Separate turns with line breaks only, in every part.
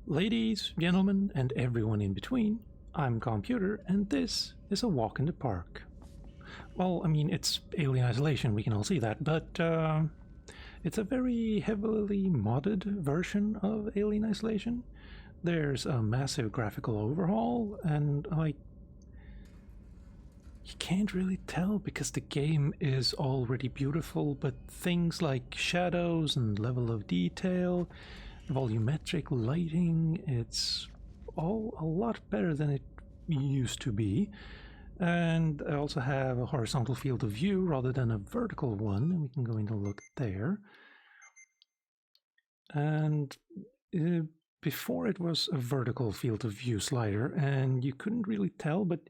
Ladies, gentlemen, and everyone in between, I'm Calmputer, and this is a walk in the park. Well, I mean, it's Alien Isolation, we can all see that, but it's a very heavily modded version of Alien Isolation. There's a massive graphical overhaul, and you can't really tell because the game is already beautiful, but things like shadows and level of detail, volumetric lighting, it's all a lot better than it used to be. And I also have a horizontal field of view rather than a vertical one, and we can go in and look there. And before it was a vertical field of view slider, and you couldn't really tell, but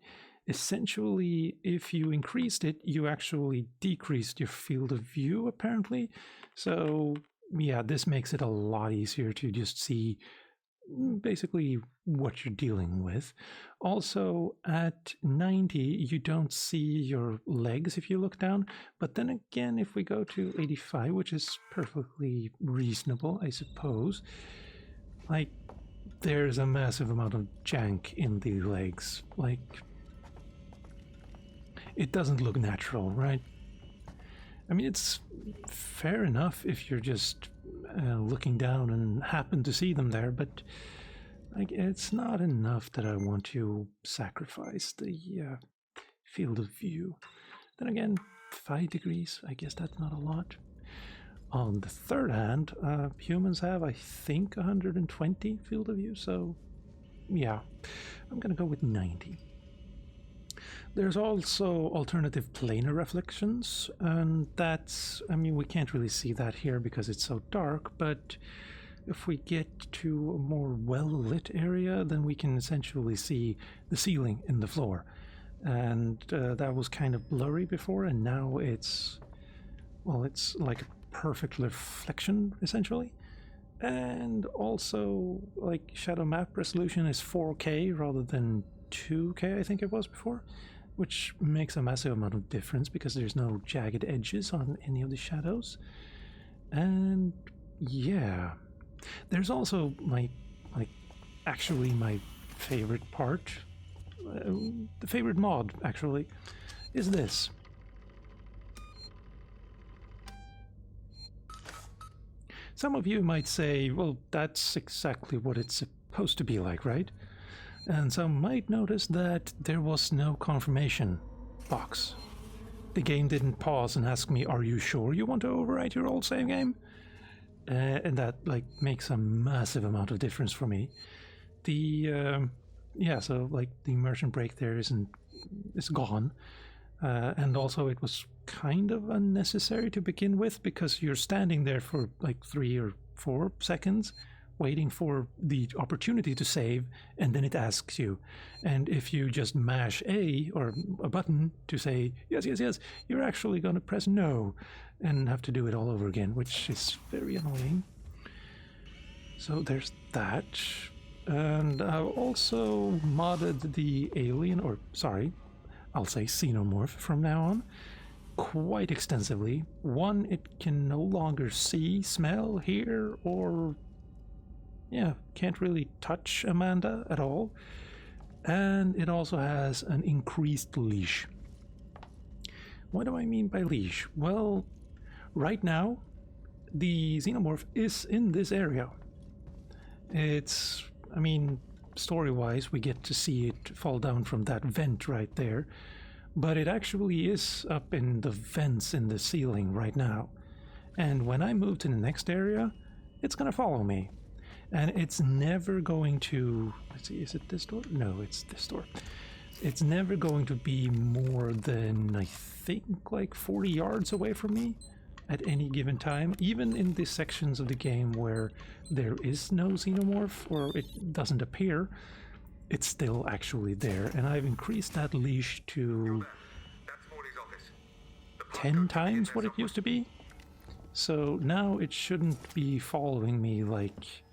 essentially if you increased it, you actually decreased your field of view apparently. So yeah, this makes it a lot easier to just see basically what you're dealing with. Also, at 90, you don't see your legs if you look down. But then again, if we go to 85, which is perfectly reasonable, I suppose, like, there's a massive amount of jank in the legs. Like, it doesn't look natural, right? I mean, it's fair enough if you're just looking down and happen to see them there, but like, it's not enough that I want to sacrifice the field of view. Then again, 5 degrees, I guess that's not a lot. On the third hand, humans have, I think, 120 field of view, so yeah, I'm gonna go with 90. There's also alternative planar reflections, and that's, I mean, we can't really see that here because it's so dark, but if we get to a more well-lit area, then we can essentially see the ceiling in the floor. And that was kind of blurry before, and now it's, well, it's like a perfect reflection, essentially. And also, like, shadow map resolution is 4K rather than 2K, I think it was before, which makes a massive amount of difference because there's no jagged edges on any of the shadows. And yeah, there's also my favorite part, the favorite mod actually, is this. Some of you might say, well, that's exactly what it's supposed to be like, right? And some might notice that there was no confirmation box. The game didn't pause and ask me, are you sure you want to overwrite your old save game? And that like makes a massive amount of difference for me. The yeah, so like the immersion break there is gone. And also it was kind of unnecessary to begin with because you're standing there for like 3 or 4 seconds waiting for the opportunity to save, and then it asks you. And if you just mash A or a button to say yes, yes, yes, you're actually going to press no and have to do it all over again, which is very annoying. So there's that. And I've also modded the alien, or sorry, I'll say Xenomorph from now on, quite extensively. One, it can no longer see, smell, hear, or yeah, can't really touch Amanda at all. And it also has an increased leash. What do I mean by leash? Well, right now, the Xenomorph is in this area. It's, I mean, story-wise, we get to see it fall down from that vent right there. But it actually is up in the vents in the ceiling right now. And when I move to the next area, it's gonna follow me. And it's never going to, let's see, is it this door? No, it's this door. It's never going to be more than, I think, like 40 yards away from me at any given time. Even in the sections of the game where there is no Xenomorph, or it doesn't appear, it's still actually there. And I've increased that leash to 10 times what it used to be. So now it shouldn't be following me like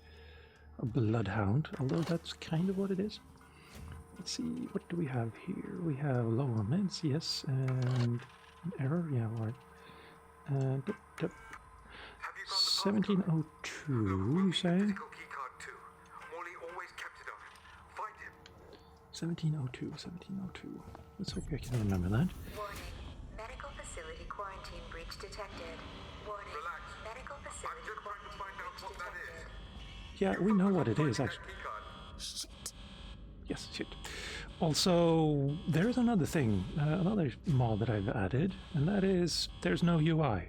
a bloodhound, although that's kind of what it is. Let's see, what do we have here? We have low on meds, yes, and an error, yeah, right. And 1702, you say? 1702, 1702. Let's hope I can remember that.
Warning. Medical facility quarantine breach detected. Warning.
Relax.
Medical
I'm
facility
just trying to find out what that is.
Yeah, we know what it is, actually.
Shit.
Yes, shit. Also, there's another thing, another mod that I've added, and that is there's no UI.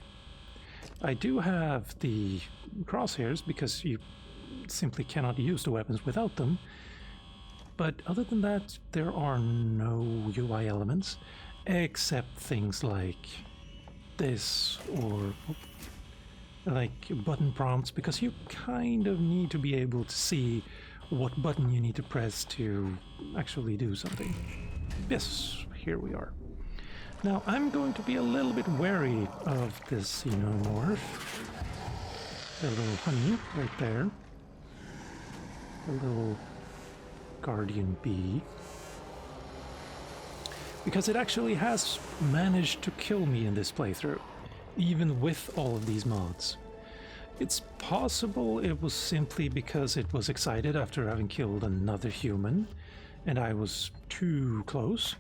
I do have the crosshairs because you simply cannot use the weapons without them, but other than that, there are no UI elements, except things like this or like button prompts, because you kind of need to be able to see what button you need to press to actually do something. Yes, here we are. Now, I'm going to be a little bit wary of this Xenomorph. A little honey right there. A little guardian bee. Because it actually has managed to kill me in this playthrough, even with all of these mods. It's possible it was simply because it was excited after having killed another human, and I was too close,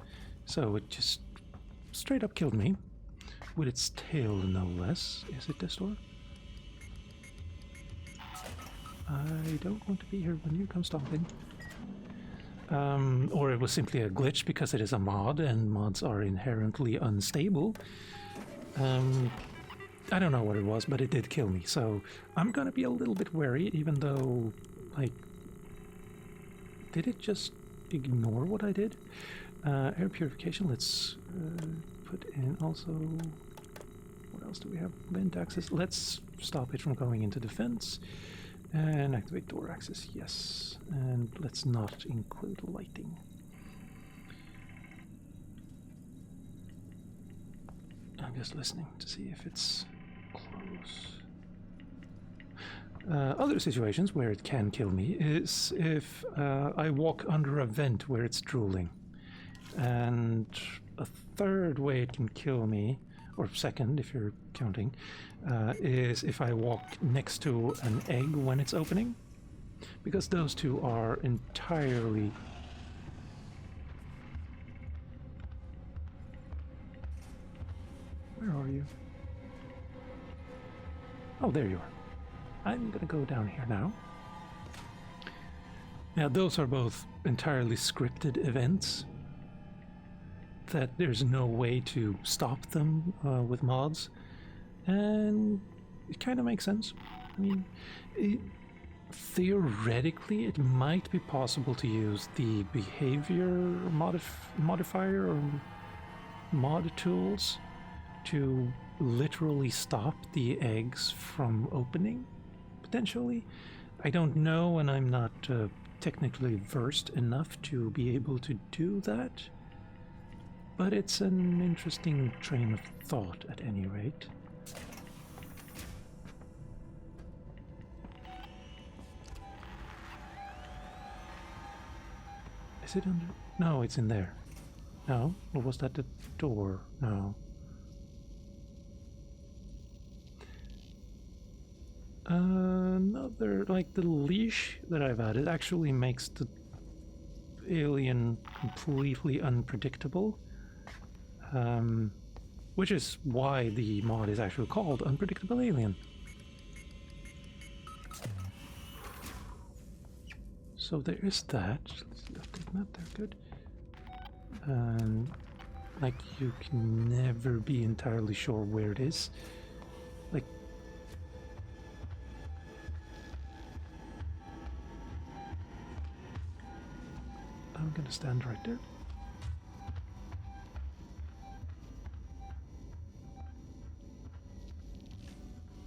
so it just straight up killed me, with its tail no less. Is it this door? I don't want to be here when you come stomping. Or it was simply a glitch because it is a mod, and mods are inherently unstable. I don't know what it was, but it did kill me, so I'm gonna be a little bit wary, even though, like, did it just ignore what I did? Air purification, let's put in also, what else do we have? Vent access, let's stop it from going into defense, and activate door access, yes, and let's not include lighting. I'm just listening to see if it's close. Other situations where it can kill me is if I walk under a vent where it's drooling. And a third way it can kill me, or second if you're counting, is if I walk next to an egg when it's opening. Because those two are entirely... Where are you? Oh, there you are. I'm gonna go down here now. Now, those are both entirely scripted events that there's no way to stop them with mods, and it kind of makes sense. I mean, theoretically, it might be possible to use the behavior modifier or mod tools to literally stop the eggs from opening, potentially. I don't know, and I'm not technically versed enough to be able to do that, but it's an interesting train of thought at any rate. Is it under? No, it's in there. No? Or was that the door? No. Another, like, the leash that I've added actually makes the alien completely unpredictable, which is why the mod is actually called Unpredictable Alien. So there is that. Let's see, update map there, good. Like, you can never be entirely sure where it is. Like, I'm gonna stand right there.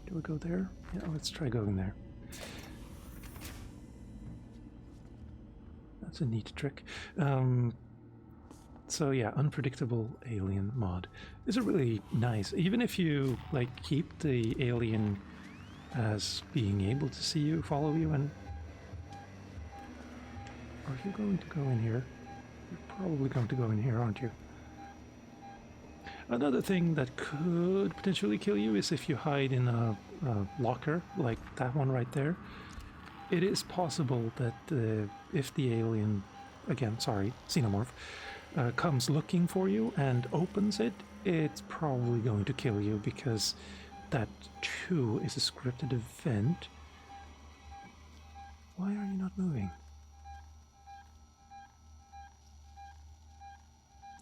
Do we go there? Yeah, let's try going there. That's a neat trick. So yeah, Unpredictable Alien mod is a really nice, even if you like keep the alien as being able to see you, follow you, and are you going to go in here? You're probably going to go in here, aren't you? Another thing that could potentially kill you is if you hide in a locker, like that one right there. It is possible that if the alien again, sorry, Xenomorph, comes looking for you and opens it, it's probably going to kill you because that too is a scripted event. Why are you not moving?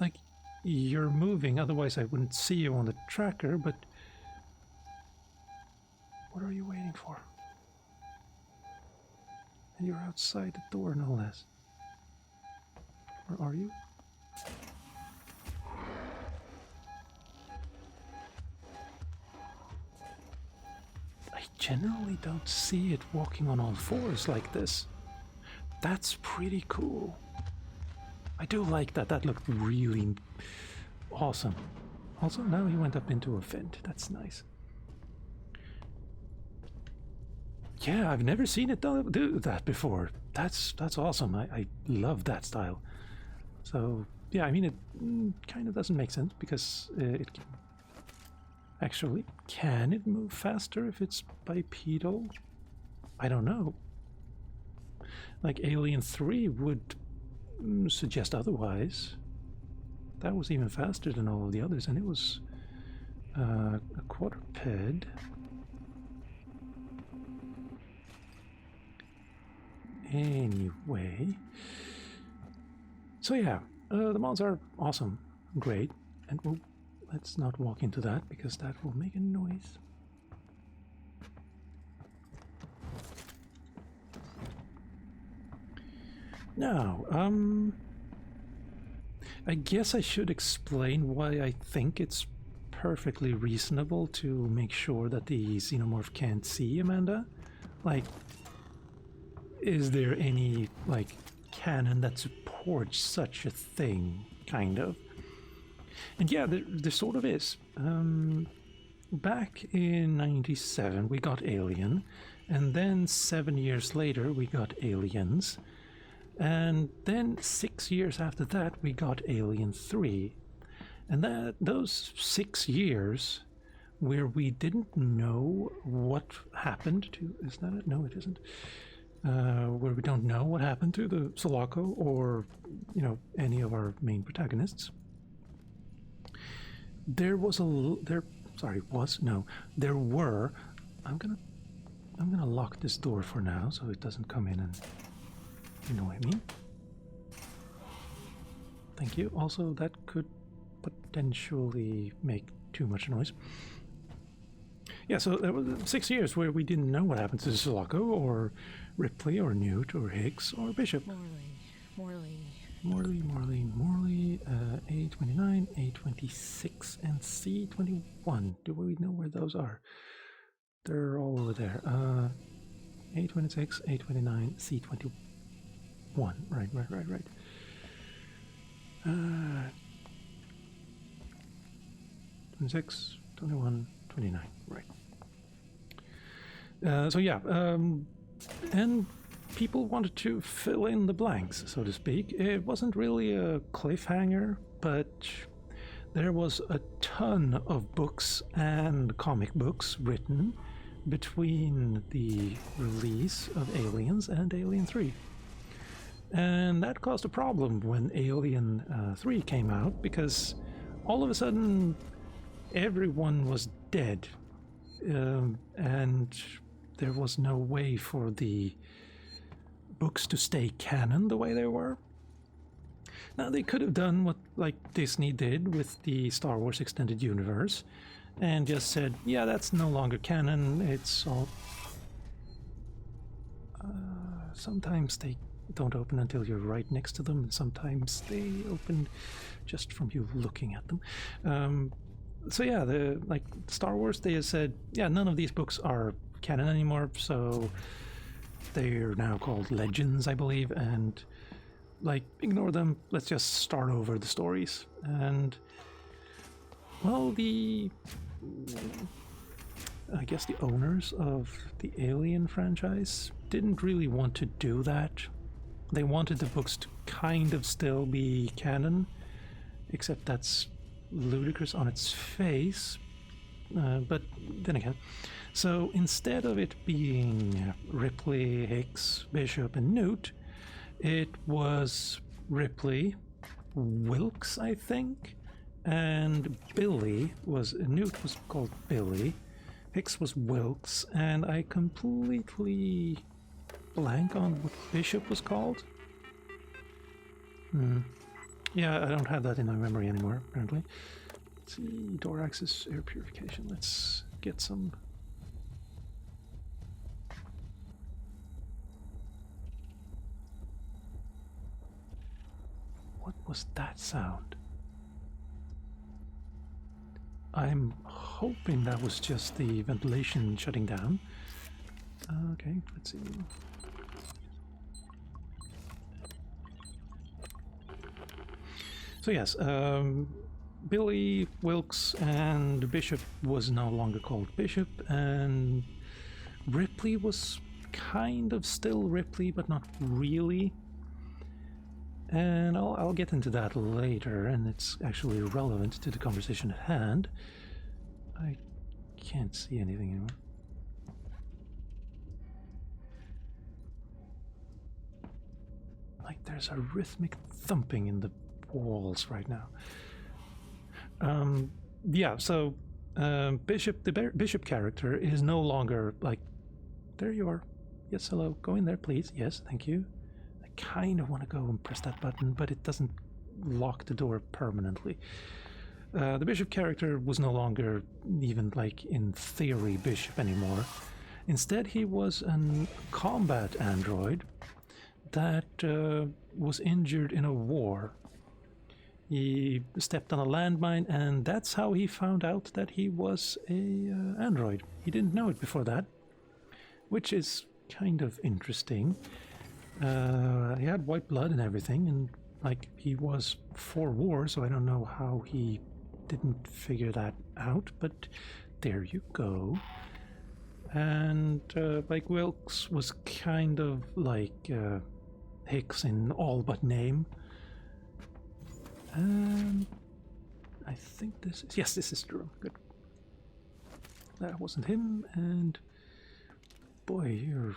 Like, you're moving, otherwise I wouldn't see you on the tracker, but what are you waiting for? And you're outside the door, no less. Or are you? I generally don't see it walking on all fours like this. That's pretty cool. I do like that. That looked really awesome. Also, now he went up into a vent. That's nice. Yeah, I've never seen it do that before. That's awesome. I love that style. So, yeah, I mean, it kind of doesn't make sense because it can... Actually, can it move faster if it's bipedal? I don't know. Like Alien 3 would suggest otherwise. That was even faster than all of the others, and it was a quadruped. Anyway, so yeah, the mods are awesome, great, and let's not walk into that because that will make a noise. Now, I guess I should explain why I think it's perfectly reasonable to make sure that the Xenomorph can't see Amanda. Like, is there any, like, canon that supports such a thing, kind of? And yeah, there sort of is. Back in 97, we got Alien, and then 7 years later, we got Aliens, and then 6 years after that, we got Alien 3. And those 6 years where we didn't know what happened to... Is that it? No, it isn't. Where we don't know what happened to the Sulaco or, you know, any of our main protagonists. There were. I'm gonna lock this door for now so it doesn't come in and annoy me. Thank you. Also, that could potentially make too much noise. Yeah, so there was 6 years where we didn't know what happened to Sulaco or Ripley or Newt or Higgs or Bishop. Morley, A29, A26, and C21. Do we know where those are? They're all over there. A26, A29, C21. Right. 26, 21, 29. Right. So yeah, and people wanted to fill in the blanks, so to speak. It wasn't really a cliffhanger, but there was a ton of books and comic books written between the release of Aliens and Alien 3. And that caused a problem when Alien 3 came out, because all of a sudden everyone was dead, and there was no way for the books to stay canon the way they were. Now, they could have done what, like, Disney did with the Star Wars Extended Universe and just said, yeah, that's no longer canon, it's all... sometimes they don't open until you're right next to them, and sometimes they open just from you looking at them. So yeah, like Star Wars, they have said, yeah, none of these books are canon anymore, so they're now called Legends, I believe, and like, ignore them, let's just start over the stories. And well, I guess the owners of the Alien franchise didn't really want to do that. They wanted the books to kind of still be canon, except that's ludicrous on its face, but then again. So instead of it being Ripley, Hicks, Bishop, and Newt, it was Ripley, Wilkes, I think, and Billy was Newt was called Billy, Hicks was Wilkes, and I completely blank on what Bishop was called. Yeah, I don't have that in my memory anymore, apparently. Let's see, door access, air purification. Let's get some. What was that sound? I'm hoping that was just the ventilation shutting down. Okay, let's see. So yes, Billy, Wilkes, and Bishop was no longer called Bishop, and Ripley was kind of still Ripley, but not really. And I'll get into that later, and it's actually relevant to the conversation at hand. I can't see anything anymore. Like there's a rhythmic thumping in the walls right now. Yeah, so Bishop, the Bishop character is no longer like, there you are. Yes, hello, go in there, please. Yes, thank you. I kind of want to go and press that button, but it doesn't lock the door permanently. The Bishop character was no longer even like in theory Bishop anymore. Instead, he was a combat android that was injured in a war. He stepped on a landmine, and that's how he found out that he was a android. He didn't know it before that, which is kind of interesting. He had white blood and everything, and like he was for war, so I don't know how he didn't figure that out, but there you go. And like Wilkes was kind of like Hicks in all but name. I think this is, yes, this is true. Good. That wasn't him, and boy, you're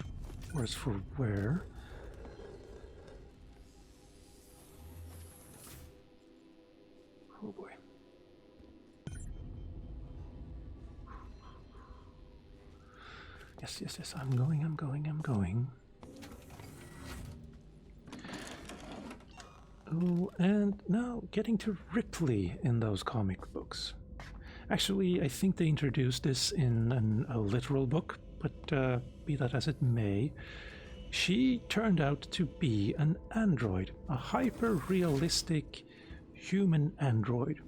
worse for wear. Oh boy. Yes, yes, yes, I'm going. Oh, and now getting to Ripley in those comic books. Actually, I think they introduced this in a literal book, but be that as it may, she turned out to be an android, a hyper-realistic human android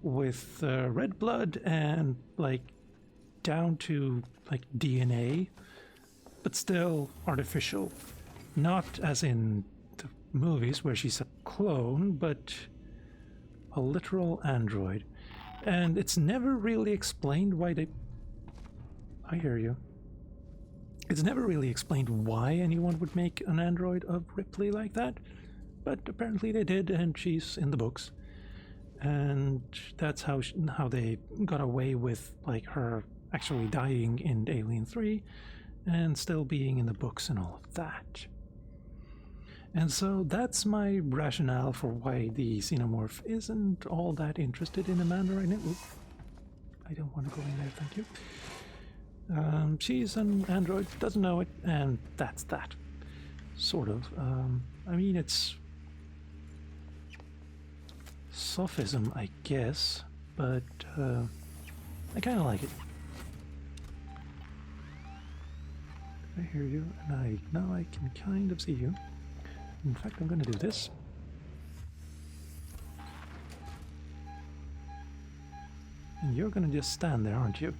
with red blood and like down to like DNA, but still artificial. Not as in the movies where she's a clone, but a literal android. And it's never really explained why they... I hear you. It's never really explained why anyone would make an android of Ripley like that, but apparently they did, and she's in the books. And that's how they got away with like her actually dying in Alien 3 and still being in the books and all of that. And so that's my rationale for why the Xenomorph isn't all that interested in Amanda right now. Oop. I don't want to go in there, thank you. She's an android, doesn't know it, and that's that. Sort of. I mean, it's sophism, I guess, but I kind of like it. I hear you, and now I can kind of see you. In fact, I'm going to do this. And you're going to just stand there, aren't you?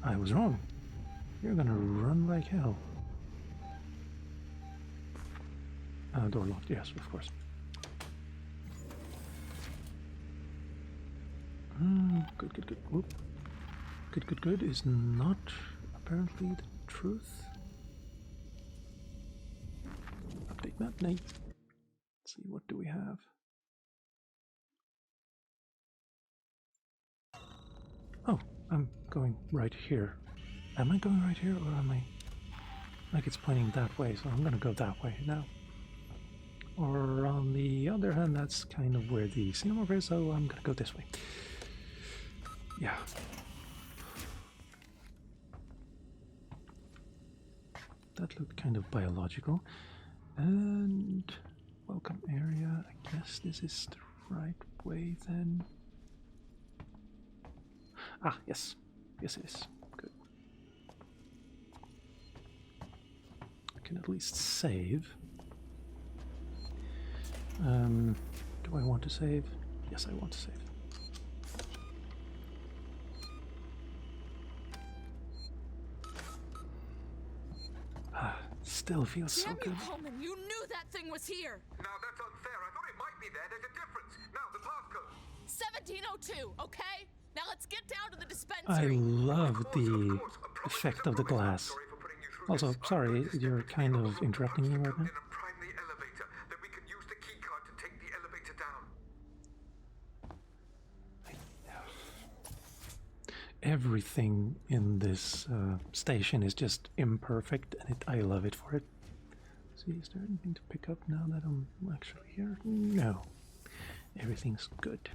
I was wrong. You're going to run like hell. Door locked, yes, of course. Good. Whoop. Good is not apparently the truth. Update map, Nate. Let's see, what do we have? Oh, I'm going right here. Am I going right here, or am I... Like it's pointing that way, so I'm gonna go that way now. Or on the other hand, that's kind of where the Xenomorph is, so I'm gonna go this way. Yeah. That looked kind of biological. And welcome area. I guess this is the right way then. Ah, yes. Yes, it is. Good. I can at least save. Do I want to save? Yes, I want to save. Still feels so good.
Coleman, you knew that thing was here!
Now that's unfair. I thought it might be there. There's a difference. Now the passcode.
1702, okay? Now let's get down to the
I
dispensary.
love the effect of the glass. Also, sorry, you're kind of interrupting me right now.
And prime the elevator. Then we can use the key card to take the elevator down.
Everything in this station is just imperfect, and I love it for it. See, is there anything to pick up now that I'm actually here? No. Everything's good.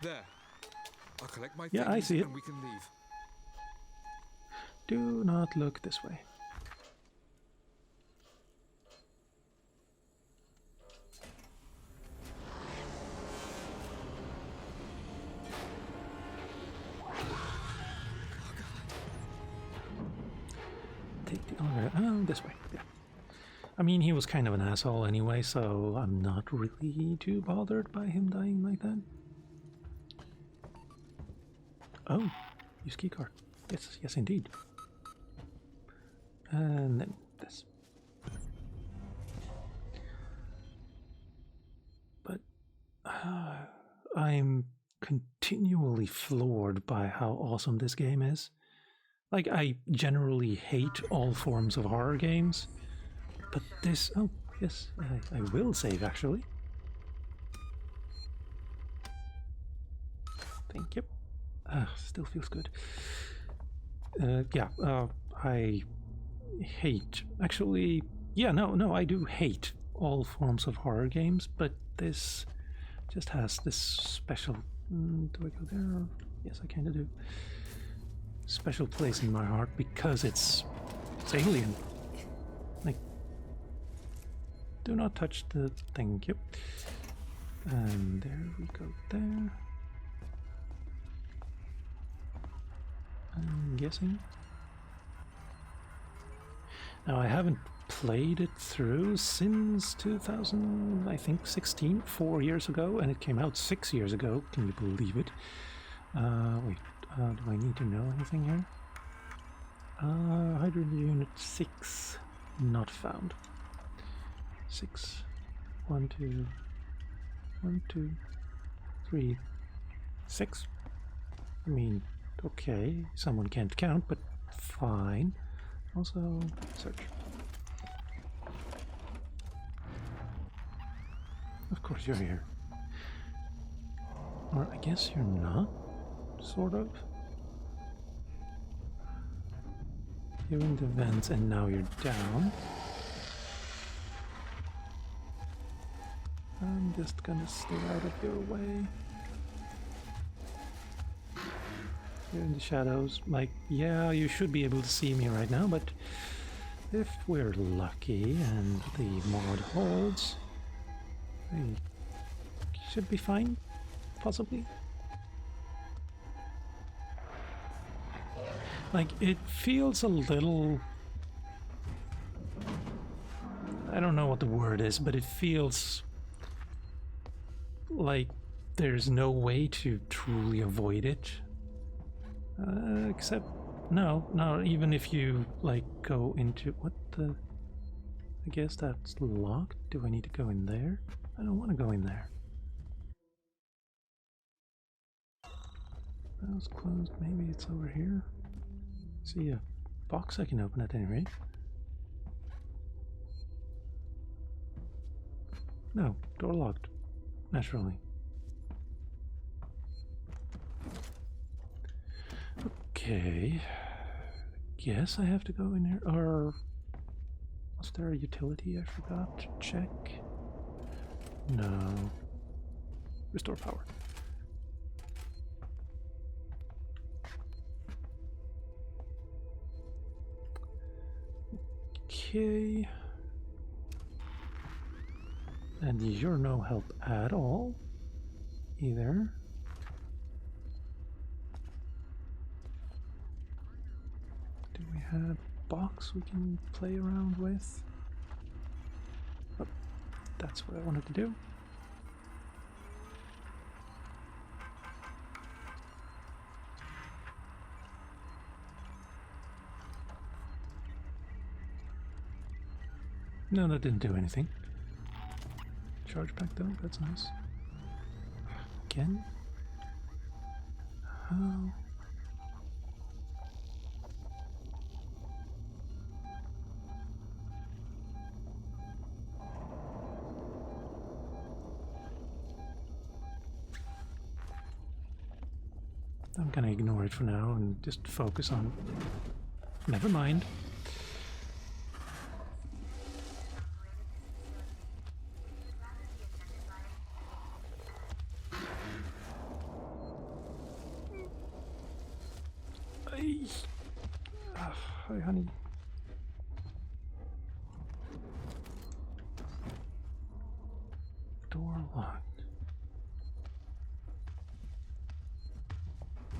There. I'll collect my
Yeah, I
things
see it.
and we can leave.
Do not look this way. Take the elevator. Oh, this way. Yeah. I mean, he was kind of an asshole anyway, so I'm not really too bothered by him dying like that. Oh, use keycard. Yes, yes, indeed. And then this. But I'm continually floored by how awesome this game is. Like, I generally hate all forms of horror games, but this... Oh, yes, I will save, actually. Thank you. Still feels good. Yeah, I hate... Actually, yeah, no, I do hate all forms of horror games, but this just has this special... do I go there? Yes, I kind of do. Special place in my heart because it's alien. Like, do not touch the thank you. And there we go there. I'm guessing. Now I haven't played it through since 2000, I think 16, 4 years ago, and it came out 6 years ago. Can you believe it? Wait. Do I need to know anything here? Hydrogen unit 6 not found. 6. 1, 2, 1, 2, 3, 6. I mean, okay, someone can't count, but fine. Also, search. Of course you're here. Or I guess you're not. Sort of. You're in the vents and now you're down. I'm just gonna stay out of your way. You're in the shadows. Like, yeah, you should be able to see me right now, but if we're lucky and the mod holds, we should be fine, possibly. Like, it feels a little... I don't know what the word is, but it feels like there's no way to truly avoid it. Except... No, even if you, like, go into... What the... I guess that's locked. Do I need to go in there? I don't want to go in there. That was closed. Maybe it's over here. See a box I can open at any rate. No, door locked. Naturally. Okay. Guess I have to go in here. Or was there a utility I forgot to check? No. Restore power. Okay. And you're no help at all, either. Do we have a box we can play around with? Oh, that's what I wanted to do. No, that didn't do anything. Charge back though, that's nice. Again? How? I'm gonna ignore it for now and just focus on... Never mind. Hi, honey. Door locked.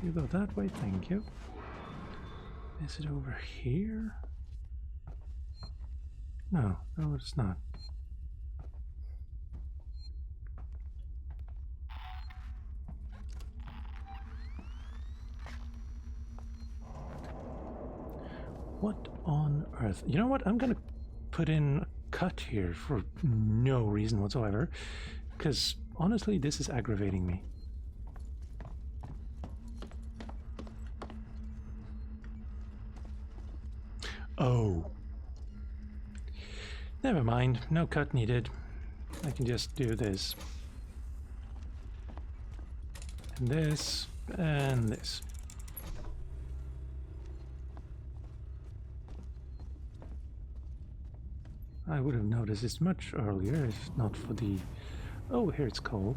You go that way, thank you. Is it over here? No, no, it's not. What on earth? You know what? I'm gonna put in a cut here for no reason whatsoever, because honestly, this is aggravating me. Oh. Never mind. No cut needed. I can just do this. And this. And this. I would have noticed this much earlier if not for the... Oh, here it's called.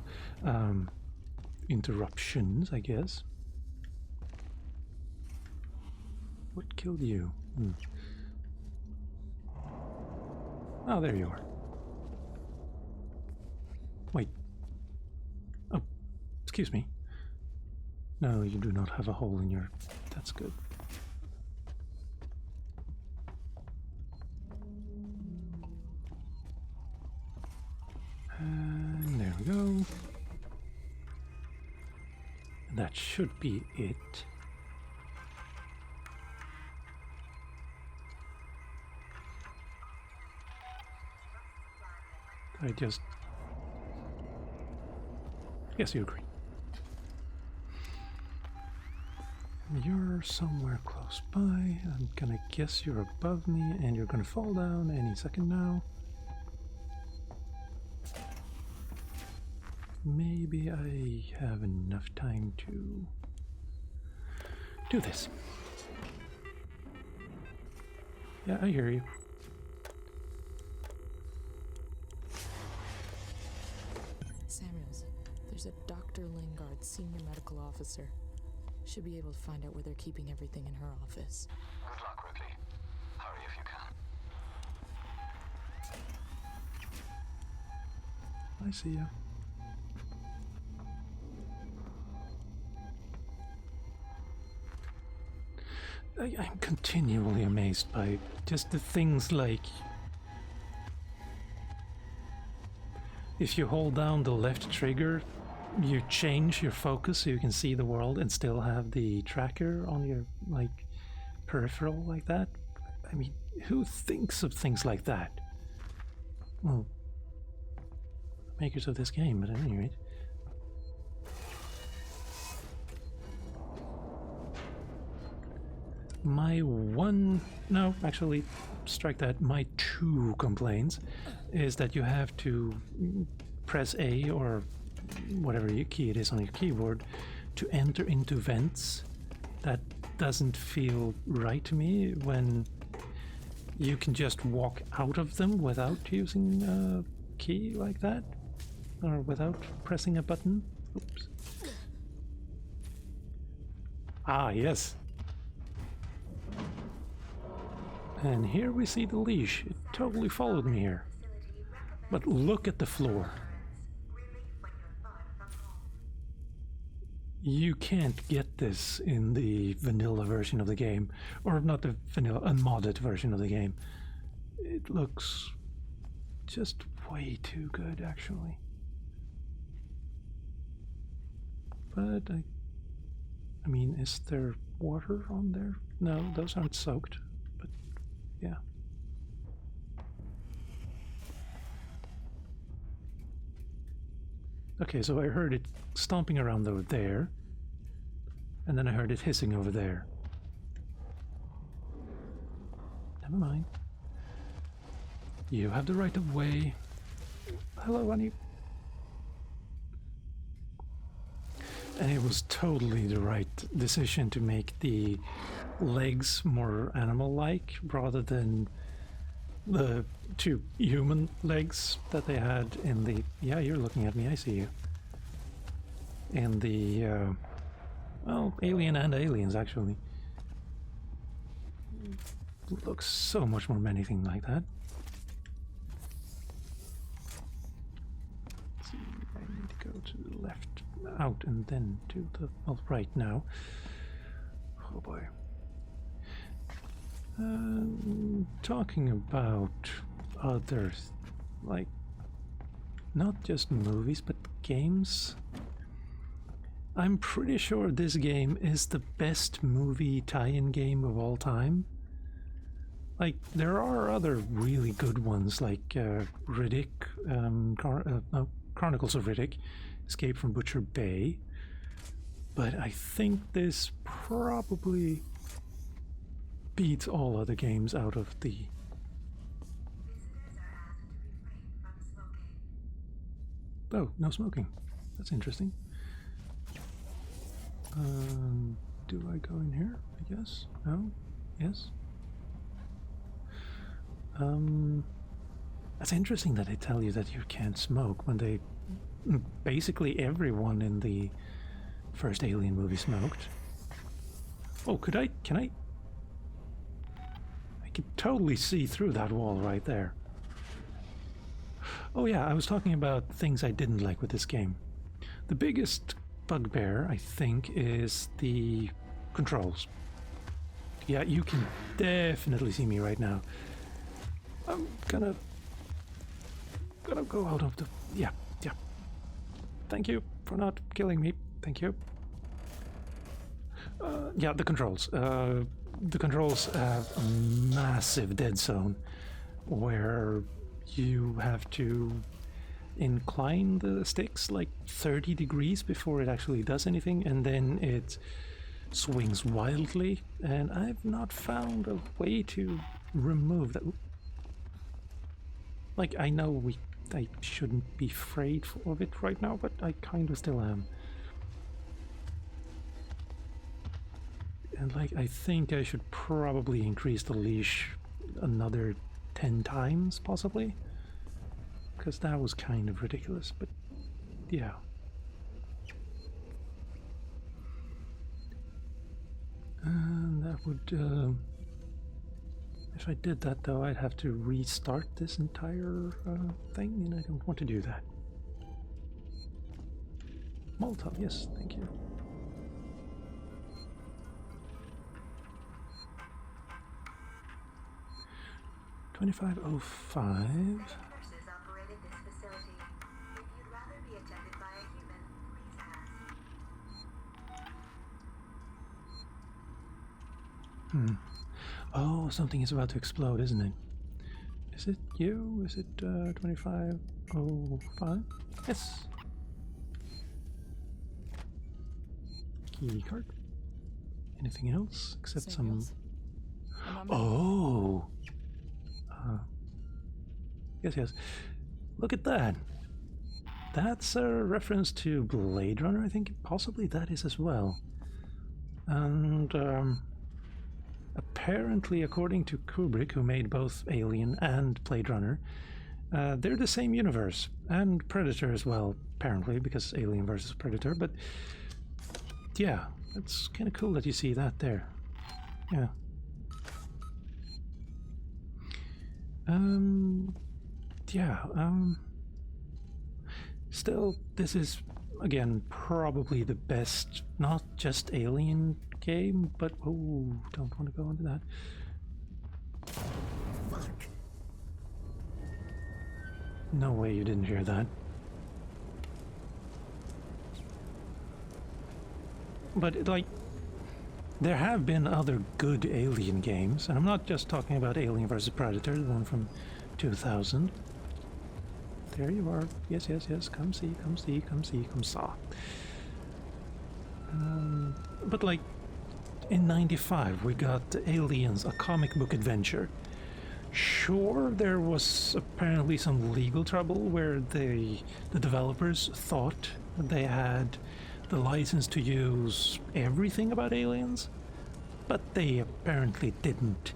Interruptions, I guess. What killed you? Oh, there you are. Wait. Oh, excuse me. No, you do not have a hole in your... That's good. And there we go. That should be it. I just... Yes, you agree. You're somewhere close by. I'm gonna guess you're above me and you're gonna fall down any second now. Maybe I have enough time to do this. Yeah, I hear you.
Samuels, there's a Dr. Lingard, senior medical officer. Should be able to find out where they're keeping everything in her office.
Good luck, Ripley. Hurry if you can.
I see you. I'm continually amazed by just the things like if you hold down the left trigger, you change your focus so you can see the world and still have the tracker on your like peripheral like that. I mean, who thinks of things like that? Well, makers of this game, but at any rate. My one, no, actually, strike that. My two complaints is that you have to press A or whatever key it is on your keyboard to enter into vents that doesn't feel right to me when you can just walk out of them without using a key like that, or without pressing a button. Oops. Ah, yes. And here we see the leash. It totally followed me here. But look at the floor. You can't get this in the vanilla version of the game, or not the vanilla, unmodded version of the game. It looks just way too good, actually. But I mean, is there water on there? No, those aren't soaked, but yeah. Okay, so I heard it stomping around over there, and then I heard it hissing over there. Never mind. You have the right of way. Hello, honey. And it was totally the right decision to make the legs more animal-like rather than the two human legs that they had in the... Yeah, you're looking at me, I see you. In the, well, Alien and Aliens, actually. Looks so much more menacing like that. Let's see, I need to go to the left, out, and then to the right now. Oh boy. Talking about others, like not just movies but games. I'm pretty sure this game is the best movie tie-in game of all time. Like, there are other really good ones like Riddick, Chronicles of Riddick, Escape from Butcher Bay, but I think this probably beats all other games out of the... Oh, no smoking. That's interesting. Do I go in here? I guess? No? Yes? That's interesting that they tell you that you can't smoke when they... Basically everyone in the first Alien movie smoked. Oh, could I... Can I... I could totally see through that wall right there. Oh yeah, I was talking about things I didn't like with this game. The biggest bugbear, I think, is the controls. Yeah, you can definitely see me right now. I'm gonna go out of the... Yeah. Thank you for not killing me. Thank you. Yeah, the controls. The controls have a massive dead zone where you have to incline the sticks like 30 degrees before it actually does anything, and then it swings wildly, and I've not found a way to remove that. Like, I know I shouldn't be afraid of it right now, but I kind of still am. And like, I think I should probably increase the leash another 10 times, possibly. Because that was kind of ridiculous, but yeah. And that would... if I did that, though, I'd have to restart this entire thing, and I don't want to do that. Molotov, yes, thank you. $25.05. Oh, something is about to explode, isn't it? Is it you? Is it 2505? Yes. Key card. Anything else except some... Oh. Yes. Look at that. That's a reference to Blade Runner, I think. Possibly that is as well. And apparently, according to Kubrick, who made both Alien and Blade Runner, they're the same universe, and Predator as well, apparently, because Alien versus Predator. But yeah, it's kind of cool that you see that there. Yeah. Still, this is, again, probably the best, not just Alien game, but, oh, don't want to go into that.
Fuck.
No way you didn't hear that. But, like, there have been other good Alien games, and I'm not just talking about Alien vs. Predator, the one from 2000. There you are. Yes, yes, yes. Come see, come see, come see, come saw. But, like, in '95, we got Aliens, a comic book adventure. Sure, there was apparently some legal trouble where the developers thought they had the license to use everything about aliens, but they apparently didn't.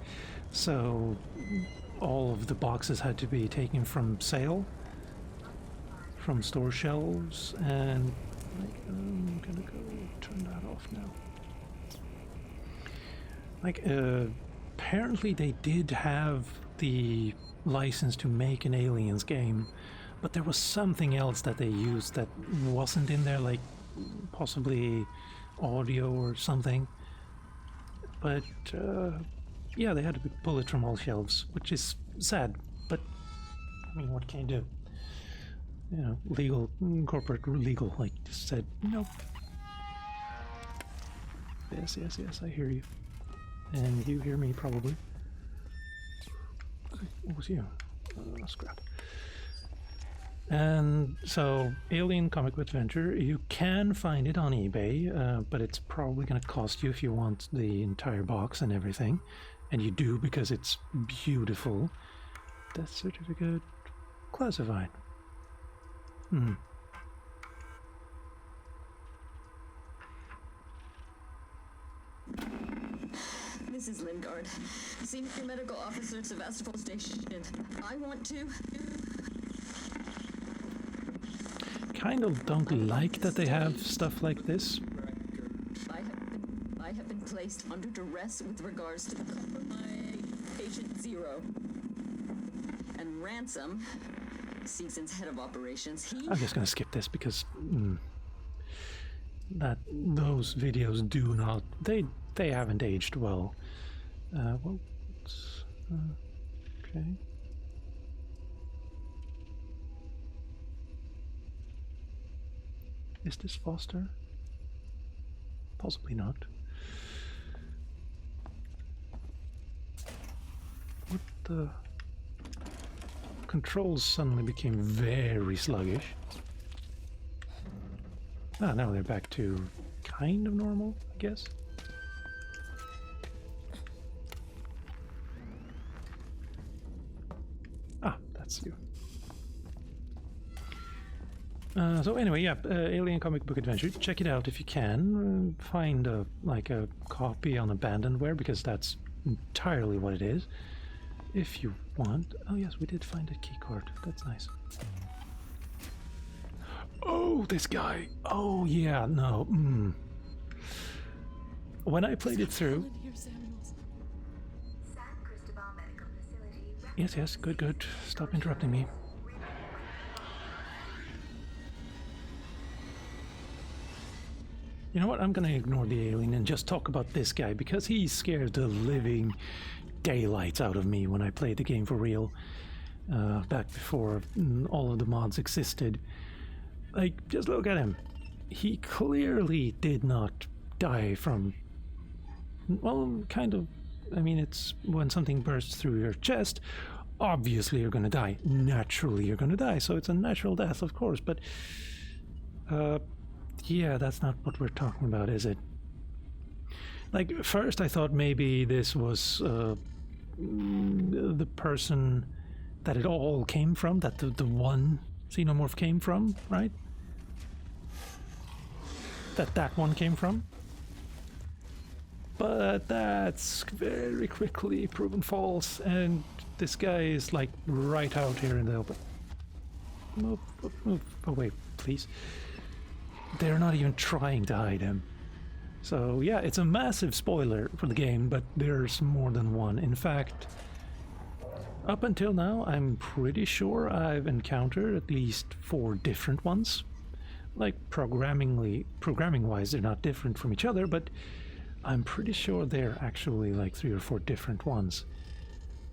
So all of the boxes had to be taken from sale, from store shelves, and like, I'm gonna go turn that off now. Like, apparently they did have the license to make an Aliens game, but there was something else that they used that wasn't in there, like possibly audio or something. But yeah, they had to pull it from all shelves, which is sad, but I mean, what can you do? You know, legal, corporate legal, like, just said nope. Yes, yes, yes, I hear you. And you hear me, probably. What was you? Scrap. And so, Alien Comic Book Adventure, you can find it on eBay, but it's probably going to cost you if you want the entire box and everything. And you do, because it's beautiful. Death certificate, classified.
This is Lingard, Senior Medical Officer at Sevastopol Station. I want to...
Kind of don't like that they have stuff like this.
I have been placed under duress with regards to my patient Zero. And Ransom, Season's head of operations,
I'm just gonna skip this because those videos do not, they haven't aged well. Well, okay. Is this Foster? Possibly not. What the? Controls suddenly became very sluggish. Ah, now they're back to kind of normal, I guess. Ah, that's you. So anyway, yeah, Alien Comic Book Adventure. Check it out if you can. Find a copy on Abandonware, because that's entirely what it is. If you want. Oh yes, we did find a keycard. That's nice. Oh, this guy. Oh yeah, no. When I played it through. Yes, yes, good, good. Stop interrupting me. You know what? I'm gonna ignore the alien and just talk about this guy, because he scared the living daylights out of me when I played the game for real, back before all of the mods existed. Like, just look at him. He clearly did not die from, well, kind of, I mean, it's when something bursts through your chest, obviously you're gonna die. Naturally you're gonna die, so it's a natural death, of course, but yeah, that's not what we're talking about, is it? Like, first I thought maybe this was the person that it all came from, that the one Xenomorph came from, right? That one came from. but that's very quickly proven false, and this guy is like right out here in the open. Move away, please. They're not even trying to hide him. So yeah, it's a massive spoiler for the game, but there's more than one. In fact, up until now, I'm pretty sure I've encountered at least 4 different ones. Like programming-wise, they're not different from each other, but I'm pretty sure they're actually like 3 or 4 different ones.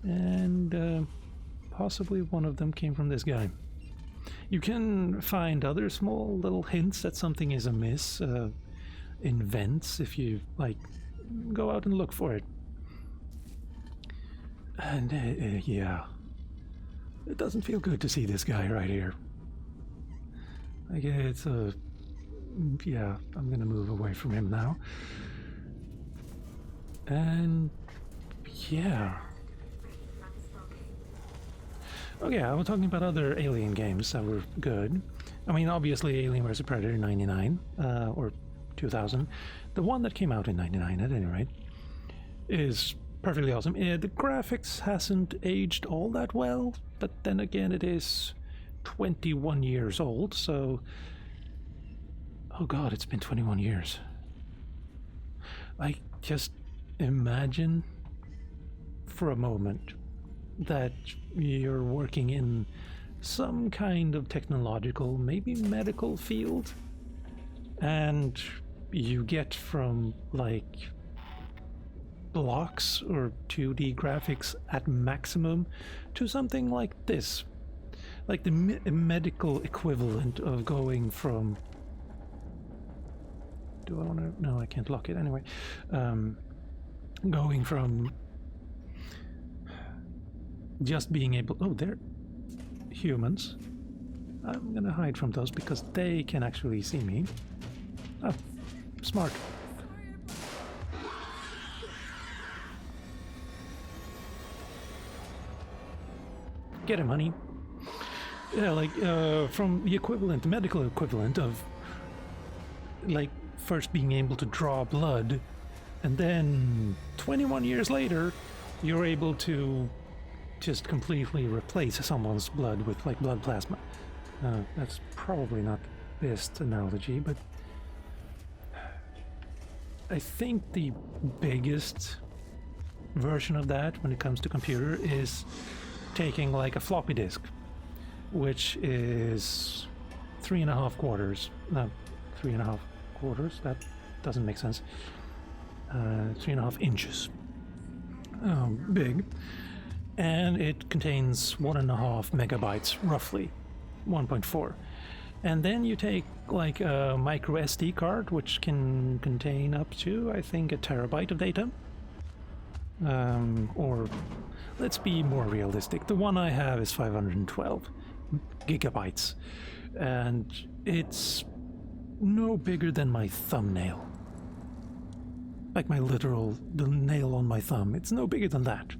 And possibly one of them came from this guy. You can find other small little hints that something is amiss in vents if you like go out and look for it. And yeah, it doesn't feel good to see this guy right here. Like it's a yeah, I'm gonna move away from him now. And yeah. Okay, I was talking about other Alien games that were good. I mean, obviously Alien vs. Predator 99, or 2000. The one that came out in 99 at any rate is perfectly awesome. The graphics hasn't aged all that well, but then again it is 21 years old, so... Oh god, it's been 21 years. Like, just imagine for a moment that you're working in some kind of technological, maybe medical field, and you get from like blocks or 2D graphics at maximum to something like this, like the medical equivalent of going from... Do I want to... No, I can't lock it anyway. Going from just being able... Oh, they're humans. I'm gonna hide from those because they can actually see me. Oh, smart. Get him, honey. Yeah, like from the equivalent, the medical equivalent of like first being able to draw blood, and then 21 years later you're able to just completely replace someone's blood with like blood plasma. That's probably not the best analogy, but I think the biggest version of that when it comes to computer is taking like a floppy disk, which is 3.5 quarters. No, 3.5 quarters. That doesn't make sense. 3.5 inches big, and it contains 1.5 megabytes, roughly 1.4. And then you take like a micro SD card, which can contain up to, I think, 1 terabyte of data. Or let's be more realistic. The one I have is 512 gigabytes, and it's no bigger than my thumbnail. Like my literal, the nail on my thumb. It's no bigger than that.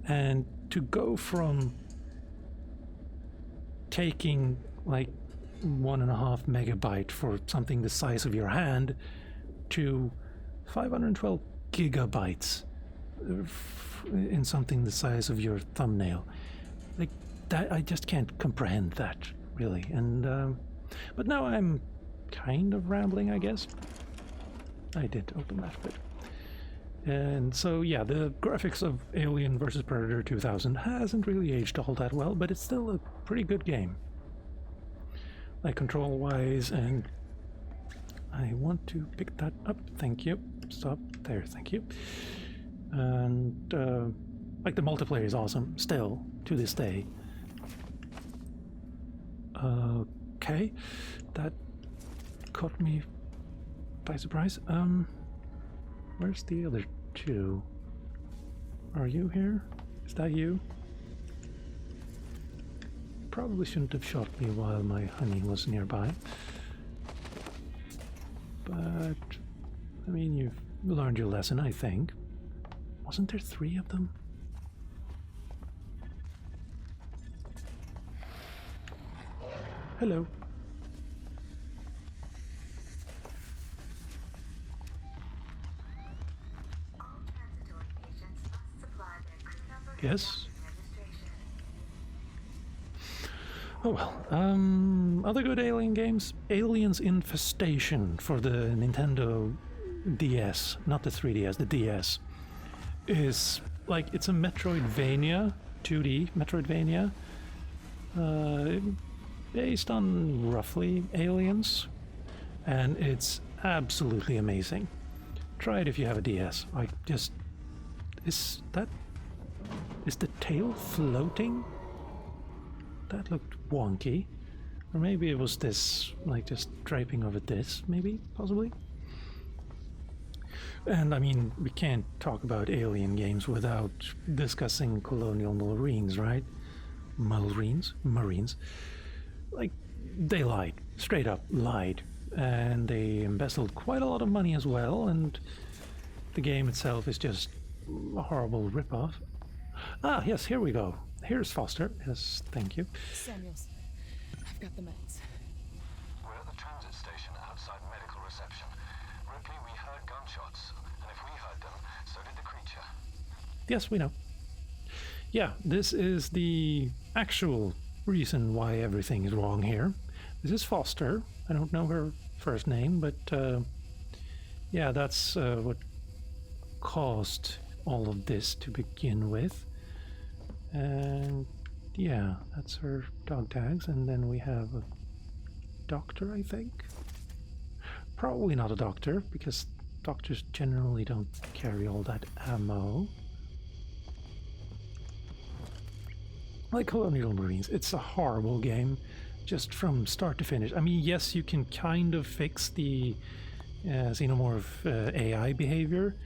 And to go from taking like 1.5 megabyte for something the size of your hand to 512 gigabytes in something the size of your thumbnail, like that, I just can't comprehend that really. And but now I'm kind of rambling, I guess. I did open that bit. And so yeah, the graphics of Alien vs. Predator 2000 hasn't really aged all that well, but it's still a pretty good game, like control wise. And I want to pick that up, thank you. Stop there, thank you. And like the multiplayer is awesome still to this day. Okay, that caught me by surprise. Where's the other two? Are you here? Is that you? Probably shouldn't have shot me while my honey was nearby. But I mean, you've learned your lesson, I think. Wasn't there 3 of them? Hello. Yes. Oh well. Other good Alien games. Aliens Infestation for the Nintendo DS, not the 3DS, the DS, is like, it's a Metroidvania, 2D Metroidvania, based on roughly Aliens, and it's absolutely amazing. Try it if you have a DS. Is the tail floating? That looked wonky. Or maybe it was this, like, just draping over this, maybe, possibly. And I mean, we can't talk about Alien games without discussing Colonial Marines, right? Marines? Like, they lied. Straight up lied. And they embezzled quite a lot of money as well, and the game itself is just a horrible ripoff. Ah, yes, here we go. Here's Foster. Yes, thank you.
Samuels, I've got the meds.
We're at the transit station outside medical reception. Ripley, we heard gunshots, and if we heard them, so did the creature.
Yes, we know. Yeah, this is the actual reason why everything is wrong here. This is Foster. I don't know her first name, but yeah, that's what caused all of this to begin with. And yeah, that's her dog tags. And then we have a doctor, I think. Probably not a doctor, because doctors generally don't carry all that ammo. Like Colonial Marines, it's a horrible game, just from start to finish. I mean, yes, you can kind of fix the Xenomorph AI behavior.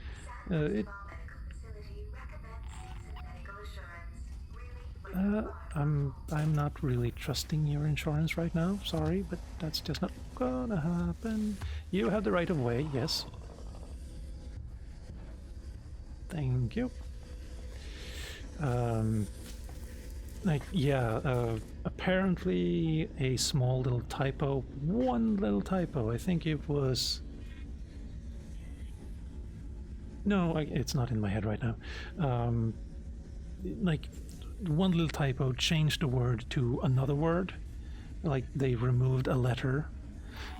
I'm not really trusting your insurance right now, sorry, but that's just not gonna happen. You have the right of way, yes. Thank you. Apparently a small little typo, one little typo, I think it was... No, it's not in my head right now. Like, one little typo changed the word to another word. Like, they removed a letter,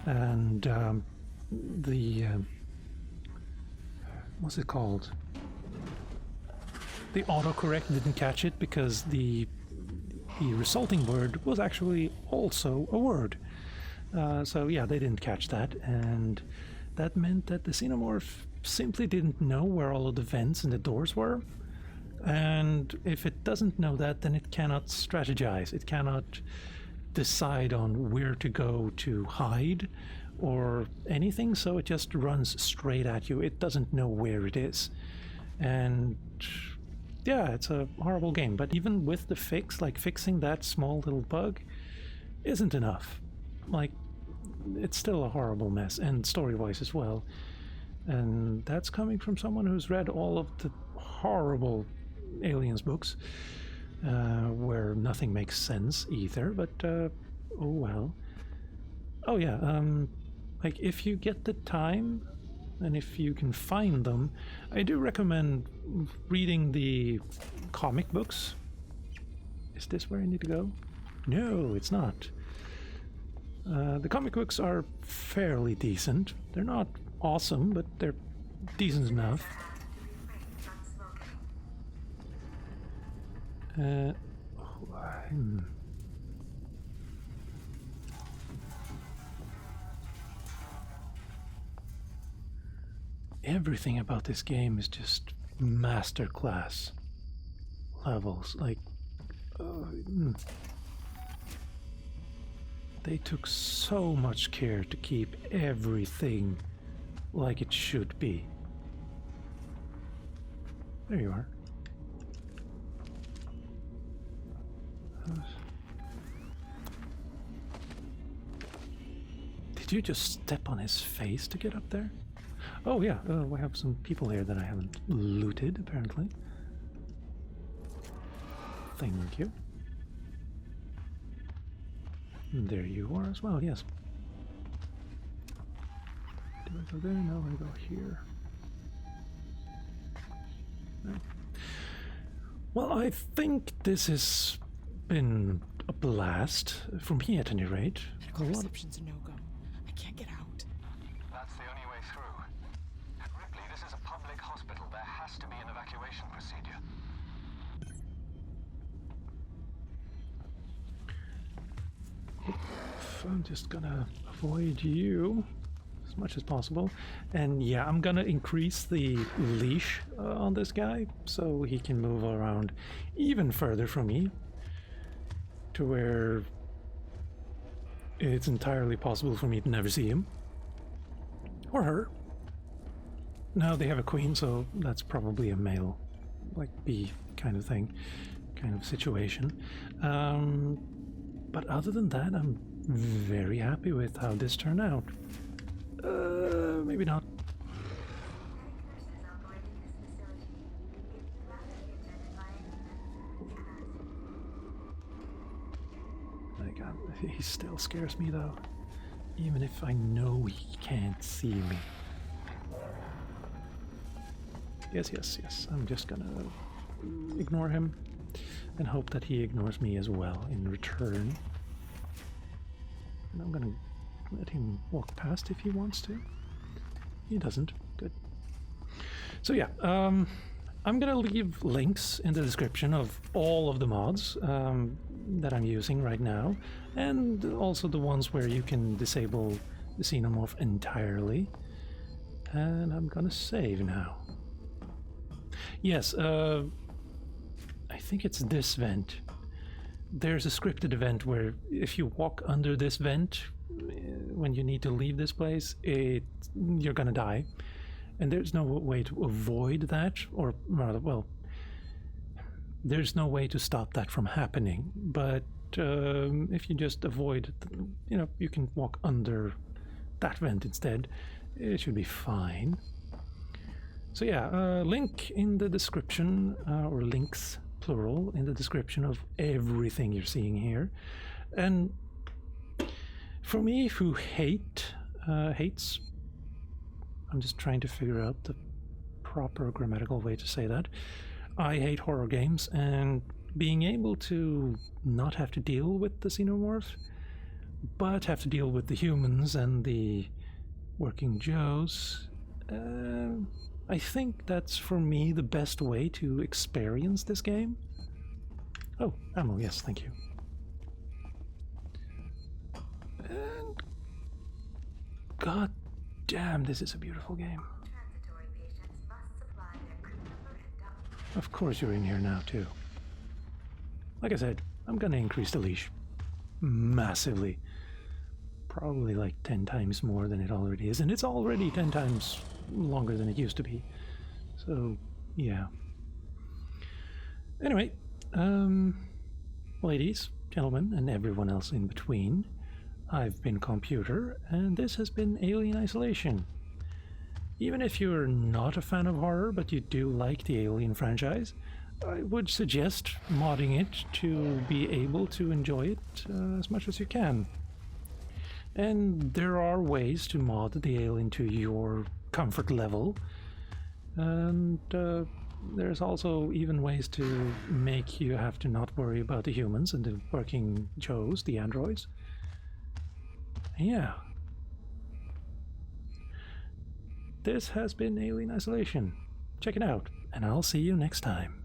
and what's it called? The autocorrect didn't catch it because the resulting word was actually also a word. So yeah, they didn't catch that, and that meant that the Xenomorph simply didn't know where all of the vents and the doors were. And if it doesn't know that, then it cannot strategize. It cannot decide on where to go to hide or anything, so it just runs straight at you. It doesn't know where it is. And yeah, it's a horrible game. But even with the fix, like fixing that small little bug, isn't enough. Like, it's still a horrible mess, and story-wise as well. And that's coming from someone who's read all of the horrible Aliens books, where nothing makes sense either, but oh well. Oh yeah, like, if you get the time and if you can find them, I do recommend reading the comic books. Is this where I need to go? No, it's not. The comic books are fairly decent. They're not awesome, but they're decent enough. Everything about this game is just masterclass levels. Like, they took so much care to keep everything like it should be. There you are. Did you just step on his face to get up there? Oh yeah, we have some people here that I haven't looted, apparently. Thank you. And there you are as well, yes. Do I go there? No, I go here. No. Well, I think this has been a blast, for me at any rate.
Medical reception's a no-go. I can't get out.
That's the only way through. Ripley, this is a public hospital. There has to be an evacuation procedure.
I'm just gonna avoid you as much as possible. And yeah, I'm gonna increase the leash on this guy so he can move around even further from me to where it's entirely possible for me to never see him. Or her. Now they have a queen, so that's probably a male, like bee kind of thing, kind of situation. But other than that, I'm very happy with how this turned out. Maybe not.
Nurses operating this facility. If you'd rather be attended by any
My God, he still scares me though. Even if I know he can't see me. Yes, yes, yes. I'm just gonna ignore him and hope that he ignores me as well in return. And I'm gonna let him walk past if he wants to. He doesn't. Good. So yeah, I'm gonna leave links in the description of all of the mods that I'm using right now, and also the ones where you can disable the Xenomorph entirely. And I'm gonna save now. Yes, I think it's this vent. There's a scripted event where if you walk under this vent when you need to leave this place, you're gonna die. And there's no way to avoid that, or rather, well, there's no way to stop that from happening. But if you just avoid, you know, you can walk under that vent instead, it should be fine. So yeah, link in the description, or links, plural, in the description of everything you're seeing here. And for me, who hates, I'm just trying to figure out the proper grammatical way to say that. I hate horror games, and being able to not have to deal with the Xenomorph, but have to deal with the humans and the working Joes, I think that's for me the best way to experience this game. Oh, ammo, yes, thank you. And god damn, this is a beautiful game.
transitory patients must supply their crew number and document.
Of course you're in here now too. Like I said, I'm gonna increase the leash massively. Probably like 10 times more than it already is, and it's already 10 times longer than it used to be. So, yeah. Anyway, ladies, gentlemen, and everyone else in between, I've been Calmputer, and this has been Alien Isolation. Even if you're not a fan of horror, but you do like the Alien franchise, I would suggest modding it to be able to enjoy it as much as you can. And there are ways to mod the Alien to your comfort level, and there's also even ways to make you have to not worry about the humans and the working Joes, the androids. Yeah. This has been Alien Isolation. Check it out, and I'll see you next time.